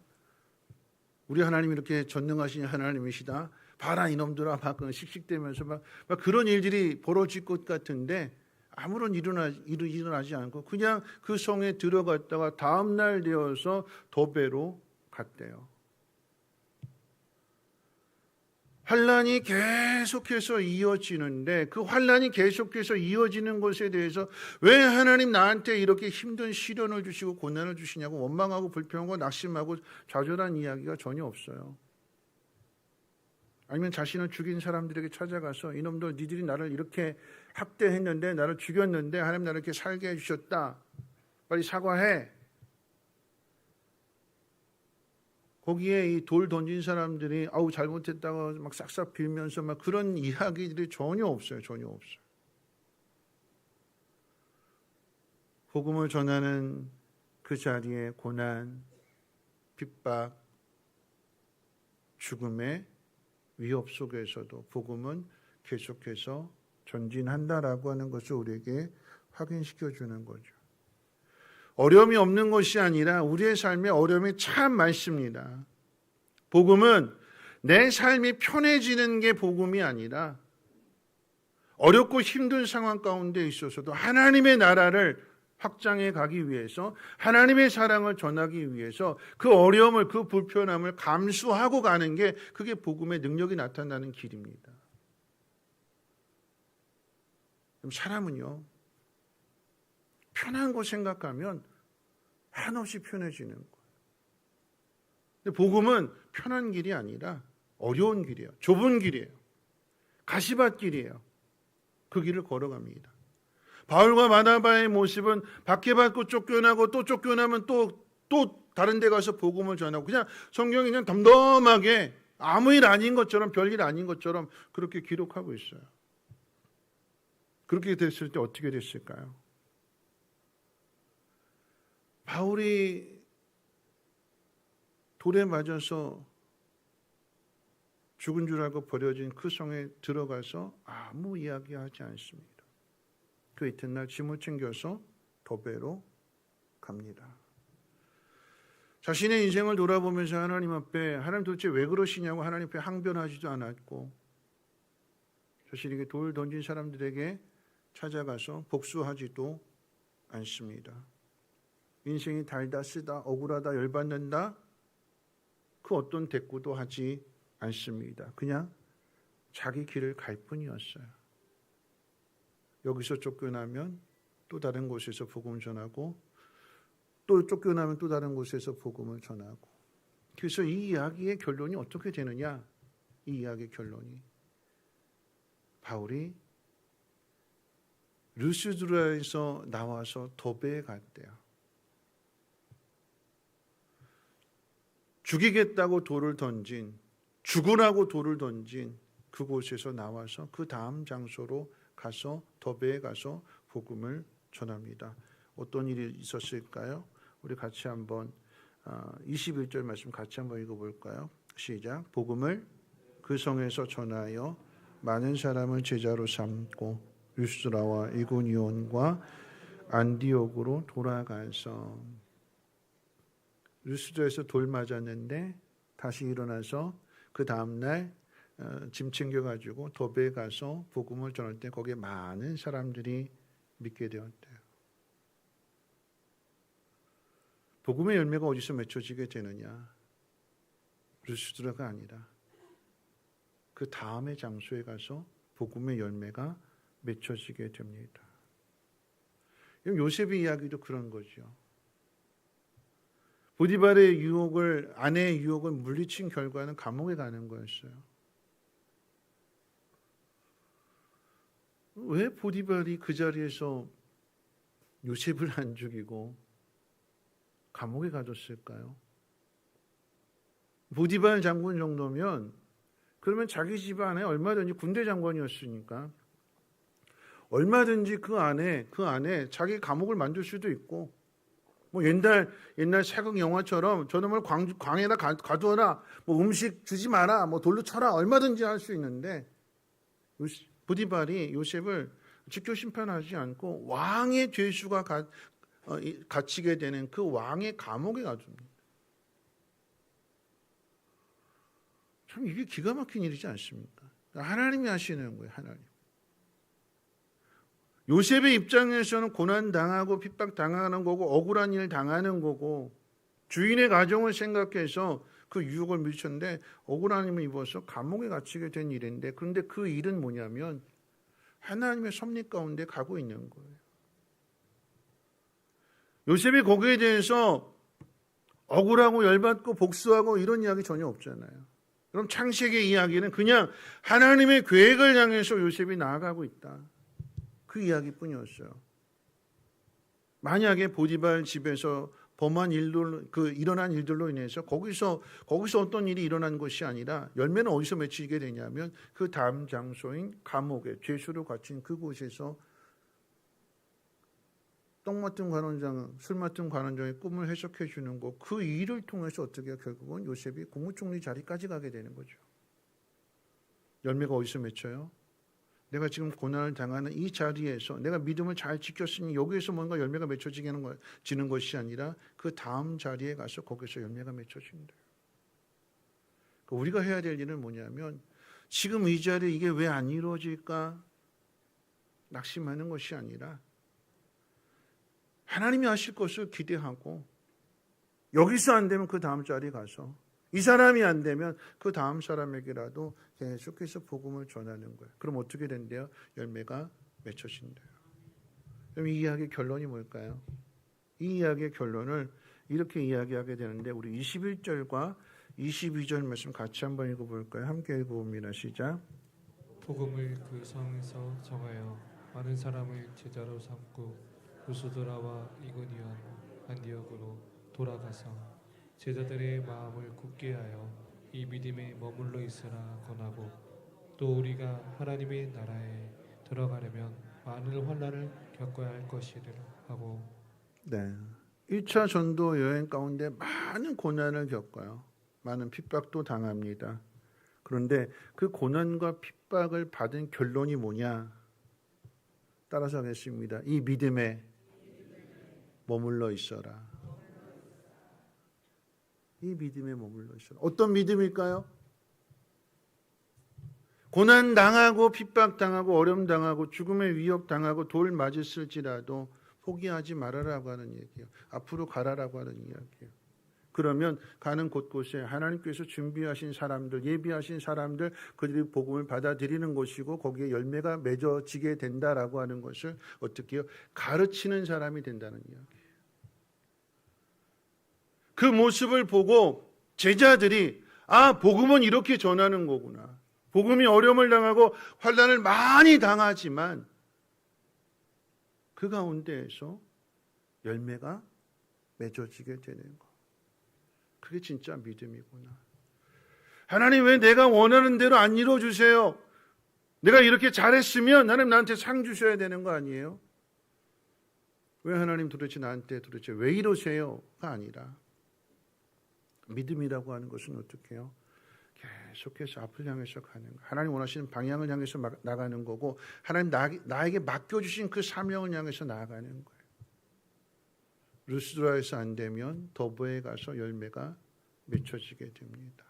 우리 하나님이 이렇게 전능하신 하나님이시다. 봐라 이놈들아, 막 씩씩대면서 막 그런 일들이 벌어질 것 같은데 아무런 일어나지 않고 그냥 그 성에 들어갔다가 다음 날 되어서 도베로 갔대요. 환란이 계속해서 이어지는데 그 환란이 계속해서 이어지는 것에 대해서 왜 하나님 나한테 이렇게 힘든 시련을 주시고 고난을 주시냐고 원망하고 불평하고 낙심하고 좌절한 이야기가 전혀 없어요. 아니면 자신을 죽인 사람들에게 찾아가서 이놈들 니들이 나를 이렇게 학대했는데 나를 죽였는데 하나님 나를 이렇게 살게 해주셨다. 빨리 사과해. 거기에 이 돌 던진 사람들이 아우 잘못했다고 막 싹싹 빌면서 막 그런 이야기들이 전혀 없어요. 전혀 없어요. 복음을 전하는 그 자리에 고난, 핍박, 죽음의 위협 속에서도 복음은 계속해서 전진한다라고 하는 것을 우리에게 확인시켜 주는 거죠. 어려움이 없는 것이 아니라 우리의 삶에 어려움이 참 많습니다. 복음은 내 삶이 편해지는 게 복음이 아니라 어렵고 힘든 상황 가운데 있어서도 하나님의 나라를 확장해 가기 위해서, 하나님의 사랑을 전하기 위해서 그 어려움을, 그 불편함을 감수하고 가는 게 그게 복음의 능력이 나타나는 길입니다. 사람은요, 편한 거 생각하면 한없이 편해지는 거예요. 근데 복음은 편한 길이 아니라 어려운 길이에요. 좁은 길이에요. 가시밭길이에요. 그 길을 걸어갑니다. 바울과 바나바의 모습은 박해받고 쫓겨나고 또 쫓겨나면 또 다른 데 가서 복음을 전하고, 그냥 성경이 그냥 덤덤하게 아무 일 아닌 것처럼, 별일 아닌 것처럼 그렇게 기록하고 있어요. 그렇게 됐을 때 어떻게 됐을까요? 바울이 돌에 맞아서 죽은 줄 알고 버려진 그 성에 들어가서 아무 이야기하지 않습니다. 그 이튿날 짐을 챙겨서 도베로 갑니다. 자신의 인생을 돌아보면서 하나님 앞에, 하나님 도대체 왜 그러시냐고 하나님 앞에 항변하지도 않았고, 자신에게 돌 던진 사람들에게 찾아가서 복수하지도 않습니다. 인생이 달다, 쓰다, 억울하다, 열받는다, 그 어떤 대꾸도 하지 않습니다. 그냥 자기 길을 갈 뿐이었어요. 여기서 쫓겨나면 또 다른 곳에서 복음을 전하고, 또 쫓겨나면 또 다른 곳에서 복음을 전하고. 그래서 이 이야기의 결론이 어떻게 되느냐? 이 이야기의 결론이 바울이 루스드라에서 나와서 도베에 갔대요. 죽이겠다고 돌을 던진, 죽으라고 돌을 던진 그곳에서 나와서 그 다음 장소로 가서 도베에 가서 복음을 전합니다. 어떤 일이 있었을까요? 우리 같이 한번 21절 말씀 같이 한번 읽어볼까요? 시작. 복음을 그 성에서 전하여 많은 사람을 제자로 삼고 루스드라와 이고니온과 안디옥으로 돌아가서, 루스드라에서 돌 맞았는데 다시 일어나서 그 다음날 짐 챙겨가지고 더베에 가서 복음을 전할 때 거기에 많은 사람들이 믿게 되었대요. 복음의 열매가 어디서 맺혀지게 되느냐? 루스드라가 아니라 그 다음의 장소에 가서 복음의 열매가 맺혀지게 됩니다. 요셉의 이야기도 그런 거죠. 보디발의 유혹을, 아내의 유혹을 물리친 결과는 감옥에 가는 거였어요. 왜 보디발이 그 자리에서 요셉을 안 죽이고 감옥에 가뒀을까요? 보디발 장군 정도면, 그러면 자기 집안에 얼마든지, 군대 장관이었으니까 얼마든지 그 안에 자기 감옥을 만들 수도 있고, 뭐 옛날 사극 영화처럼 저놈을 광에다 가두어라, 뭐 음식 주지 마라, 뭐 돌로 쳐라, 얼마든지 할 수 있는데 보디발이 요셉을 직접 심판하지 않고 왕의 죄수가 갇히게 되는 그 왕의 감옥에 가둡니다. 참 이게 기가 막힌 일이지 않습니까? 하나님이 하시는 거예요. 하나님. 요셉의 입장에서는 고난당하고 핍박당하는 거고 억울한 일 당하는 거고, 주인의 가정을 생각해서 그 유혹을 미쳤는데 억울한 힘을 입어서 감옥에 갇히게 된 일인데, 그런데 그 일은 뭐냐면 하나님의 섭리 가운데 가고 있는 거예요. 요셉이 거기에 대해서 억울하고 열받고 복수하고 이런 이야기 전혀 없잖아요. 그럼 창세기의 이야기는 그냥 하나님의 계획을 향해서 요셉이 나아가고 있다, 그 이야기뿐이었어요. 만약에 보디발 집에서 범한 일들, 일어난 일들로 인해서 거기서 어떤 일이 일어난 것이 아니라 열매는 어디서 맺히게 되냐면 그 다음 장소인 감옥에 죄수로 갇힌 그곳에서 떡 맡은 관원장, 술 맡은 관원장의 꿈을 해석해 주는 것, 그 일을 통해서 어떻게 결국은 요셉이 국무총리 자리까지 가게 되는 거죠. 열매가 어디서 맺혀요? 내가 지금 고난을 당하는 이 자리에서 내가 믿음을 잘 지켰으니 여기에서 뭔가 열매가 맺혀지는 것이 아니라 그 다음 자리에 가서 거기서 열매가 맺혀진다. 우리가 해야 될 일은 뭐냐면 지금 이 자리에 이게 왜 안 이루어질까 낙심하는 것이 아니라 하나님이 하실 것을 기대하고, 여기서 안 되면 그 다음 자리에 가서, 이 사람이 안 되면 그 다음 사람에게라도 계속해서 복음을 전하는 거예요. 그럼 어떻게 된대요? 열매가 맺혀진대요. 그럼 이 이야기의 결론이 뭘까요? 이 이야기의 결론을 이렇게 이야기하게 되는데, 우리 21절과 22절 말씀 같이 한번 읽어볼까요? 함께 읽어봅니다. 시작. 복음을 그 성에서 정하여 많은 사람을 제자로 삼고 루스드라와 이고니온 안디옥으로 돌아가서 제자들의 마음을 굳게 하여 이 믿음에 머물러 있으라 권하고, 또 우리가 하나님의 나라에 들어가려면 많은 환난을 겪어야 할 것이라 하고. 네, 1차 전도 여행 가운데 많은 고난을 겪어요. 많은 핍박도 당합니다. 그런데 그 고난과 핍박을 받은 결론이 뭐냐? 따라서 하겠습니다. 이 믿음에 머물러 있어라. 이 믿음에 머물러 있어라. 어떤 믿음일까요? 고난 당하고 핍박 당하고 어려움 당하고 죽음의 위협 당하고 돌 맞았을지라도 포기하지 말아라고 하는 얘기예요. 앞으로 가라라고 하는 이야기예요. 그러면 가는 곳곳에 하나님께서 준비하신 사람들, 예비하신 사람들, 그들이 복음을 받아들이는 것이고 거기에 열매가 맺어지게 된다라고 하는 것을 어떻게 해요? 가르치는 사람이 된다는 이야기예요. 그 모습을 보고 제자들이 복음은 이렇게 전하는 거구나. 복음이 어려움을 당하고 환난을 많이 당하지만 그 가운데에서 열매가 맺어지게 되는 것. 그게 진짜 믿음이구나. 하나님, 왜 내가 원하는 대로 안 이루어주세요? 내가 이렇게 잘했으면 하나님 나한테 상 주셔야 되는 거 아니에요? 왜 하나님 도대체 나한테 도대체 왜 이러세요가 아니라 믿음이라고 하는 것은 어떻게 해요? 계속해서 앞을 향해서 가는 거. 하나님 원하시는 방향을 향해서 나가는 거고 하나님 나에게 맡겨주신 그 사명을 향해서 나아가는 거예요. 루스드라에서 안 되면 더보에 가서 열매가 맺혀지게 됩니다.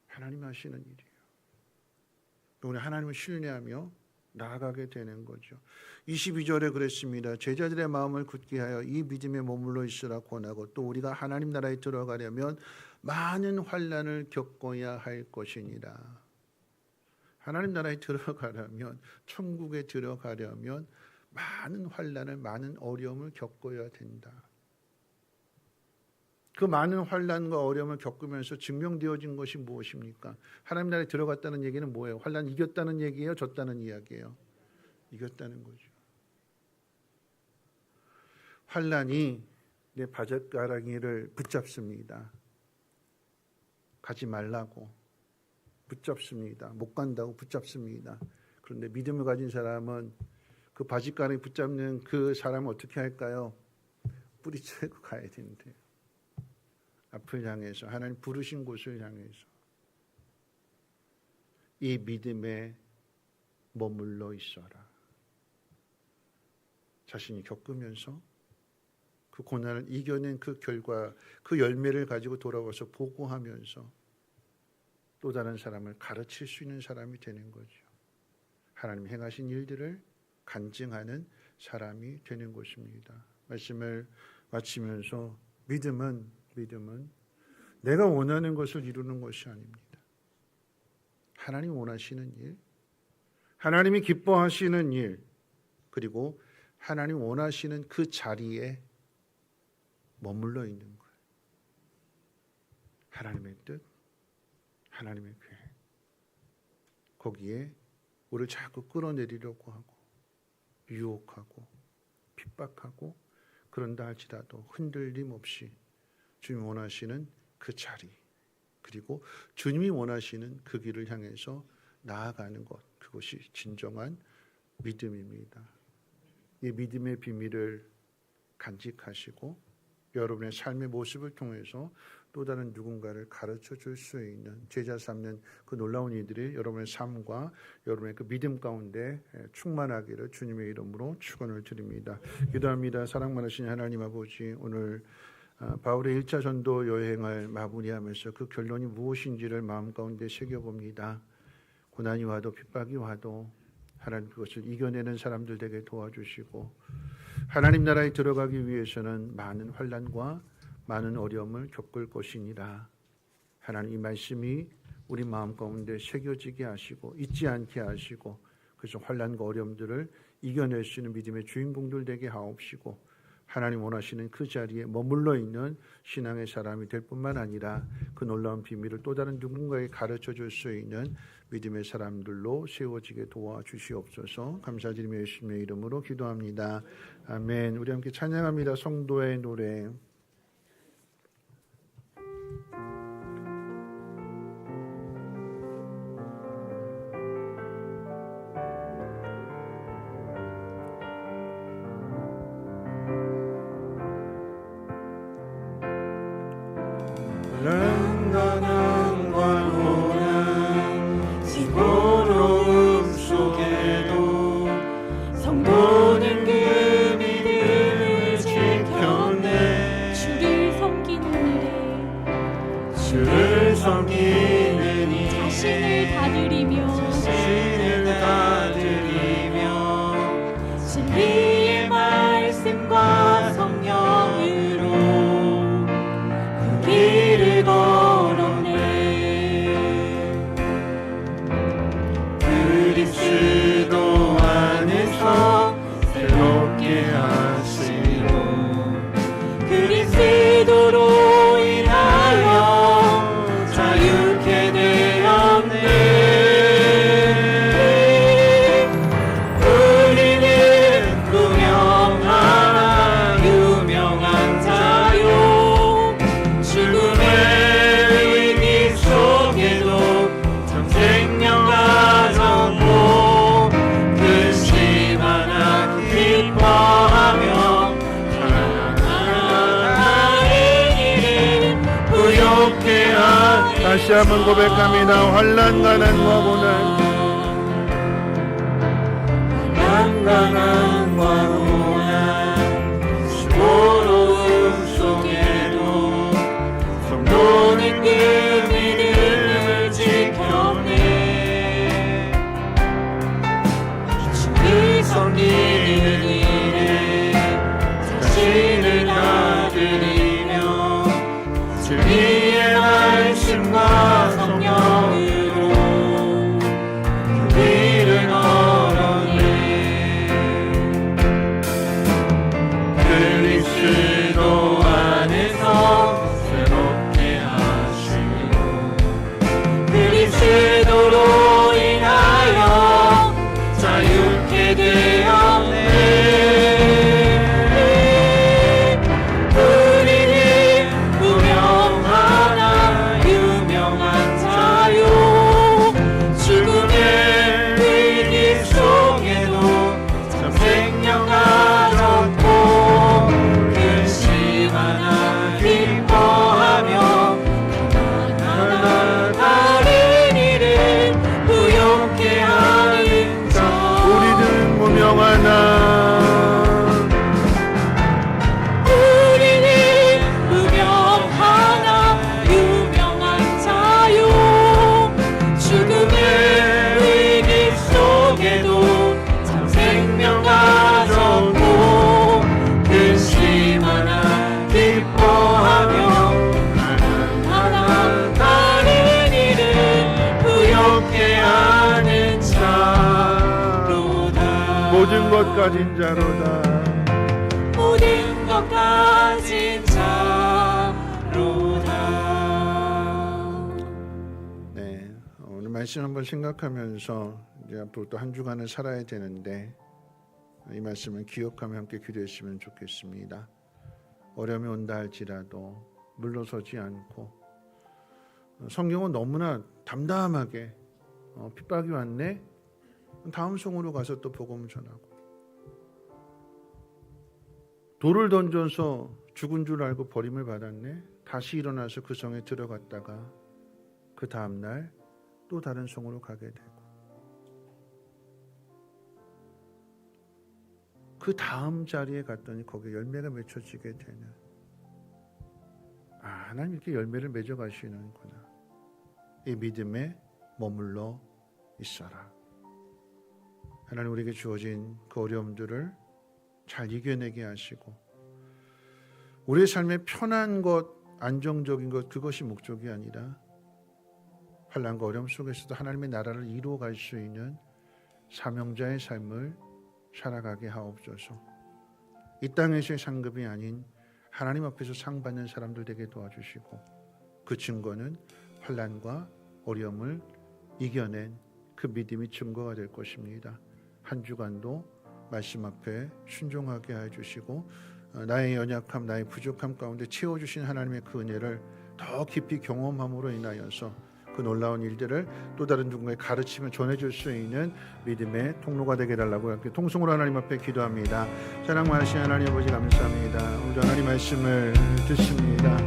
하나님 하시는 일이에요. 우리 하나님을 신뢰하며 나아가게 되는 거죠. 22절에 그랬습니다. 제자들의 마음을 굳게 하여 이 믿음에 머물러 있으라 권하고 또 우리가 하나님 나라에 들어가려면 많은 환난을 겪어야 할 것이니라. 하나님 나라에 들어가려면, 천국에 들어가려면 많은 환난을, 많은 어려움을 겪어야 된다. 그 많은 환난과 어려움을 겪으면서 증명되어진 것이 무엇입니까? 하나님 나라에 들어갔다는 얘기는 뭐예요? 환난 이겼다는 얘기예요? 졌다는 이야기예요? 이겼다는 거죠. 환난이 내 바짓가랑이를 붙잡습니다. 가지 말라고 붙잡습니다. 못 간다고 붙잡습니다. 그런데 믿음을 가진 사람은 그 바짓가랑이 붙잡는 그 사람은 어떻게 할까요? 뿌리채고 가야 된대요. 앞을 향해서, 하나님 부르신 곳을 향해서 이 믿음에 머물러 있어라. 자신이 겪으면서 그 고난을 이겨낸 그 결과, 그 열매를 가지고 돌아와서 보고하면서 또 다른 사람을 가르칠 수 있는 사람이 되는 거죠. 하나님 행하신 일들을 간증하는 사람이 되는 것입니다. 말씀을 마치면서 믿음은 내가 원하는 것을 이루는 것이 아닙니다. 하나님 원하시는 일, 하나님이 기뻐하시는 일, 그리고 하나님 원하시는 그 자리에 머물러 있는 거예요. 하나님의 뜻, 하나님의 계획. 거기에 우리를 자꾸 끌어내리려고 하고 유혹하고 핍박하고 그런다 할지라도 흔들림 없이 주님이 원하시는 그 자리, 그리고 주님이 원하시는 그 길을 향해서 나아가는 것, 그것이 진정한 믿음입니다. 이 믿음의 비밀을 간직하시고 여러분의 삶의 모습을 통해서 또 다른 누군가를 가르쳐 줄 수 있는, 제자 삼는 그 놀라운 이들이 여러분의 삶과 여러분의 그 믿음 가운데 충만하기를 주님의 이름으로 축원을 드립니다. 기도합니다. 사랑 많으신 하나님 아버지, 오늘 바울의 1차 전도 여행을 마무리하면서 그 결론이 무엇인지를 마음 가운데 새겨봅니다. 고난이 와도 핍박이 와도 하나님 그것을 이겨내는 사람들 되게 도와주시고, 하나님 나라에 들어가기 위해서는 많은 환난과 많은 어려움을 겪을 것이니라. 하나님 이 말씀이 우리 마음 가운데 새겨지게 하시고 잊지 않게 하시고, 그래서 환난과 어려움들을 이겨낼 수 있는 믿음의 주인공들 되게 하옵시고, 하나님 원하시는 그 자리에 머물러 있는 신앙의 사람이 될 뿐만 아니라 그 놀라운 비밀을 또 다른 누군가에게 가르쳐 줄 수 있는 믿음의 사람들로 세워지게 도와주시옵소서. 감사드리며 예수님의 이름으로 기도합니다. 아멘. 우리 함께 찬양합니다. 성도의 노래. 난간과 노란 시고로움 속에도 성도는 그 믿음을 지켰네. 다시 한번 고백합니다. 환난과 난과고난 난간한과 고난 수고로움 속에도 성도님 그 믿음을 지켰네. 주를 섬기는 일에 자신을 다 드리며 진리의 말씀과 성령으로 그 길을 걸었네. 그리스도 안에서 새롭게 하시고 그리스도로 인하여 자유케 되었네. 우리는 무명하나 유명한 자유 죽음의 위기 속에도 참 생명 가졌고 근심하나 기뻐하며 하나 다른 일을 부욕해 하는 자. 우리는 무명하나 우리는 무명하나 유명한 자유 죽음의 위기 속에도 참 생명 가졌고 근심하나 기뻐하며 하나 다른 일을 부욕해 하는 자로다. 모든 것 가진 자로다. 모든 것 가진 자로다. 네, 오늘 말씀 한번 생각하면서 이제 앞으로 또 한 주간을 살아야 되는데 이 말씀을 기억하며 함께 기도했으면 좋겠습니다. 어려움이 온다 할지라도 물러서지 않고 성경은 너무나 담담하게 핍박이 왔네? 다음 성으로 가서 또 복음을 전하고 돌을 던져서 죽은 줄 알고 버림을 받았네? 다시 일어나서 그 성에 들어갔다가 그 다음날 또 다른 성으로 가게 되고 그 다음 자리에 갔더니 거기에 열매가 맺혀지게 되는 하나님 이렇게 열매를 맺어 가시는구나. 이 믿음에 머물러 있어라. 하나님 우리에게 주어진 그 어려움들을 잘 이겨내게 하시고 우리의 삶에 편한 것, 안정적인 것 그것이 목적이 아니라 환난과 어려움 속에서도 하나님의 나라를 이루어 갈 수 있는 사명자의 삶을 살아가게 하옵소서. 이 땅에서의 상급이 아닌 하나님 앞에서 상 받는 사람들 되게 도와주시고 그 증거는 환난과 어려움을 이겨낸 그 믿음이 증거가 될 것입니다. 한 주간도 말씀 앞에 순종하게 해주시고 나의 연약함, 나의 부족함 가운데 채워주신 하나님의 그 은혜를 더 깊이 경험함으로 인하여서 그 놀라운 일들을 또 다른 누군가에 가르치며 전해줄 수 있는 믿음의 통로가 되게 해달라고 이렇게 통성으로 하나님 앞에 기도합니다. 사랑 많으신 하나님 아버지 감사합니다. 오늘 하나님 말씀을 듣습니다.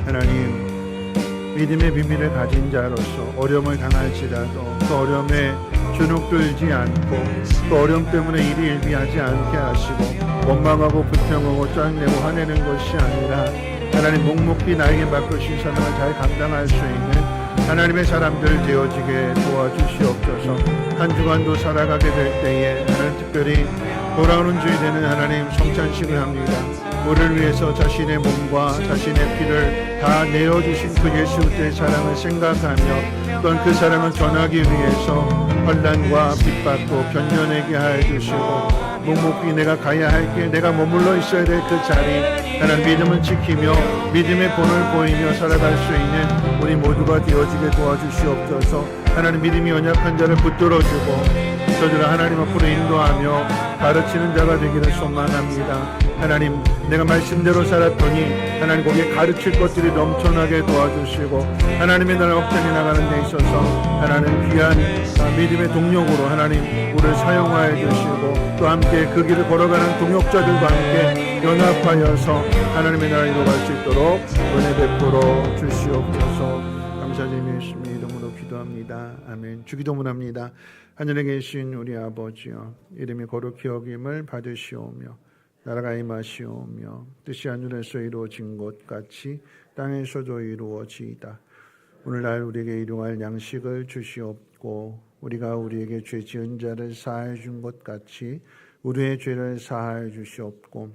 하나님 믿음의 비밀을 가진 자로서 어려움을 당할지라도 그 어려움에 주눅들지 않고 그 어려움 때문에 일이 일비하지 않게 하시고 원망하고 불평하고 짜증내고 화내는 것이 아니라 하나님 묵묵히 나에게 맡겨주신 사명을 잘 감당할 수 있는 하나님의 사람들 되어지게 도와주시옵소서. 한 주간도 살아가게 될 때에 하나님 특별히 돌아오는 주에 되는 하나님 성찬식을 합니다. 우리를 위해서 자신의 몸과 자신의 피를 다 내어주신 그 예수 그리스도의 사랑을 생각하며 또한 그 사랑을 전하기 위해서 환난과 핍박도 견뎌내게 하여 주시고 묵묵히 내가 가야 할 길, 내가 머물러 있어야 될 그 자리 하나님 믿음을 지키며 믿음의 본을 보이며 살아갈 수 있는 우리 모두가 되어지게 도와주시옵소서. 하나님 믿음이 연약한 자를 붙들어주고 저들을 하나님 앞으로 인도하며 가르치는 자가 되기를 소망합니다. 하나님 내가 말씀대로 살았더니 하나님 거기에 가르칠 것들이 넘쳐나게 도와주시고 하나님의 나라 확장해 나가는 데 있어서 하나님 귀한 믿음의 동력으로 하나님 우리를 사용하여 주시고 또 함께 그 길을 걸어가는 동역자들과 함께 연합하여서 하나님의 나라 이루어갈 수 있도록 은혜 베풀어 주시옵소서. 감사드리며 예수님의 이름으로 기도합니다. 아멘. 주기도문합니다. 하늘에 계신 우리 아버지여, 이름이 거룩히 여김을 받으시오며 나라가 임하시오며 뜻이 하늘에서 이루어진 것 같이 땅에서도 이루어지이다. 오늘날 우리에게 일용할 양식을 주시옵고 우리가 우리에게 죄 지은 자를 사하여 준 것 같이 우리의 죄를 사하여 주시옵고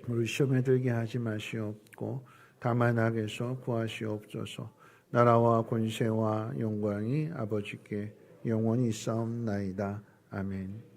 우리 시험에 들게 하지 마시옵고 다만 악에서 구하시옵소서. 나라와 권세와 영광이 아버지께 영원히 있사옵나이다. 아멘.